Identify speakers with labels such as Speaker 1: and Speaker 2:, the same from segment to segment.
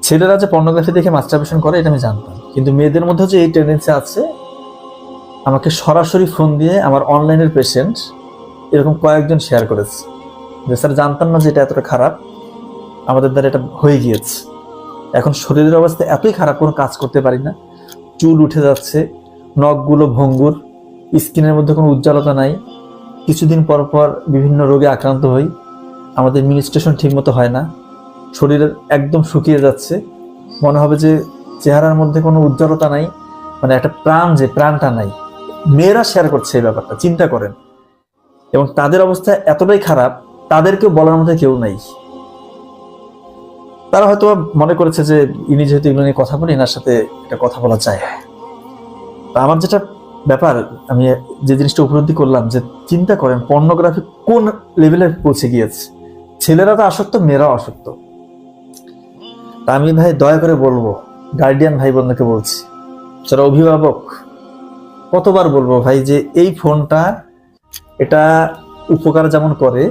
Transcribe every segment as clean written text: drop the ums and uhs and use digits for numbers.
Speaker 1: ছেলেরা যে পর্নোগ্রাফি দেখে মাস্টারবেশন করে এটা আমি জানতাম, কিন্তু মেয়েদের মধ্যে যে এই টেন্ডেন্সি আছে, আমাকে সরাসরি ফোন দিয়ে আমার অনলাইনের পেশেন্ট এরকম কয়েকজন শেয়ার করেছে যে স্যার জানতাম না যে এটা এতটা খারাপ, আমাদের দ্বারা এটা হয়ে গিয়েছে। এখন শরীরের অবস্থা এতই খারাপ, কোনো কাজ করতে পারি না, চুল উঠে যাচ্ছে, নখগুলো ভঙ্গুর, স্কিনের মধ্যে কোনো উজ্জ্বলতা নাই, কিছুদিন পর পর বিভিন্ন রোগে আক্রান্ত হই, আমাদের মিনিস্ট্রেশন ঠিকমতো হয় না, শরীরের একদম শুকিয়ে যাচ্ছে, মনে হবে যে চেহারার মধ্যে কোনো উজ্জ্বলতা নাই, মানে একটা প্রাণ, যে প্রাণটা নাই। মেয়েরা শেয়ার করছে এই ব্যাপারটা, চিন্তা করেন। এবং তাদের অবস্থা এতটাই খারাপ, তাদেরকেও বলার মধ্যে কেউ নাই। তারা হয়তো মনে করেছে যে ইনি যেহেতু এগুলো নিয়ে কথা বলি, এনার সাথে এটা কথা বলা যায়। তা আমার যেটা ব্যাপার, আমি যে জিনিসটা উপলব্ধি করলাম, যে চিন্তা করেন পর্নোগ্রাফি কোন লেভেলে পৌঁছে গিয়েছে। ছেলেরা তো আসক্ত, মেয়েরাও আসক্ত। তা আমি ভাই দয়া করে বলবো, গার্ডিয়ান ভাই বোনকে বলছি, যারা অভিভাবক, কতবার বলবো ভাই যে এই ফোনটা, এটা উপকার যেমন করে,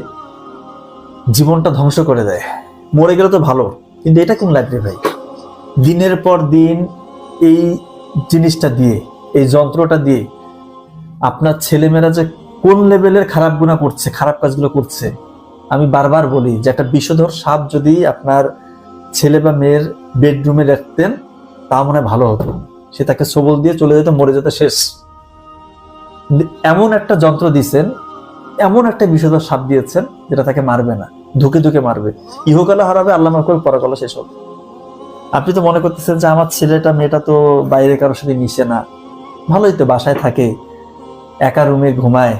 Speaker 1: জীবনটা ধ্বংস করে দেয়। মরে গেলে তো ভালো, কিন্তু এটা কোন লাগবে ভাই? দিনের পর দিন এই জিনিসটা দিয়ে, এই যন্ত্রটা দিয়ে আপনার ছেলেমেয়েরা যে কোন লেভেলের খারাপ গুণা করছে, খারাপ কাজগুলো করছে। আমি বারবার বলি যে একটা বিষধর সাপ যদি আপনার ছেলে বা মেয়ের বেডরুমে রাখতেন, তা মনে হয় ভালো হতো। সে তাকে সবল দিয়ে চলে যেত, মরে যেত, শেষ। এমন একটা যন্ত্র দিয়েছেন, এমন একটা বিষধর সাপ দিয়েছেন, যেটা তাকে মারবে না, ধুকে ধুকে মারবে, ইহকালে হারাবে, আল্লাহ মাফ করবে, পরকালে শেষ হবে। আপনি তো মনে করতেছেন যে আমার ছেলেটা মেয়েটা তো বাইরে কারোর সাথে মিশে না, ভালোই তো, বাসায় থাকে, একা রুমে ঘুমায়,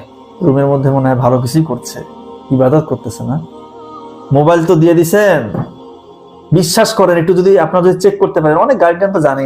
Speaker 1: রুমের মধ্যে মনে হয় ভালো কিছুই করছে, ইবাদত করতেছে না। মোবাইল তো দিয়ে দিছেন, বিশ্বাস করেন, একটু যদি আপনারা যদি চেক করতে পারেন, অনেক গার্ডিয়ান তো জানেই না।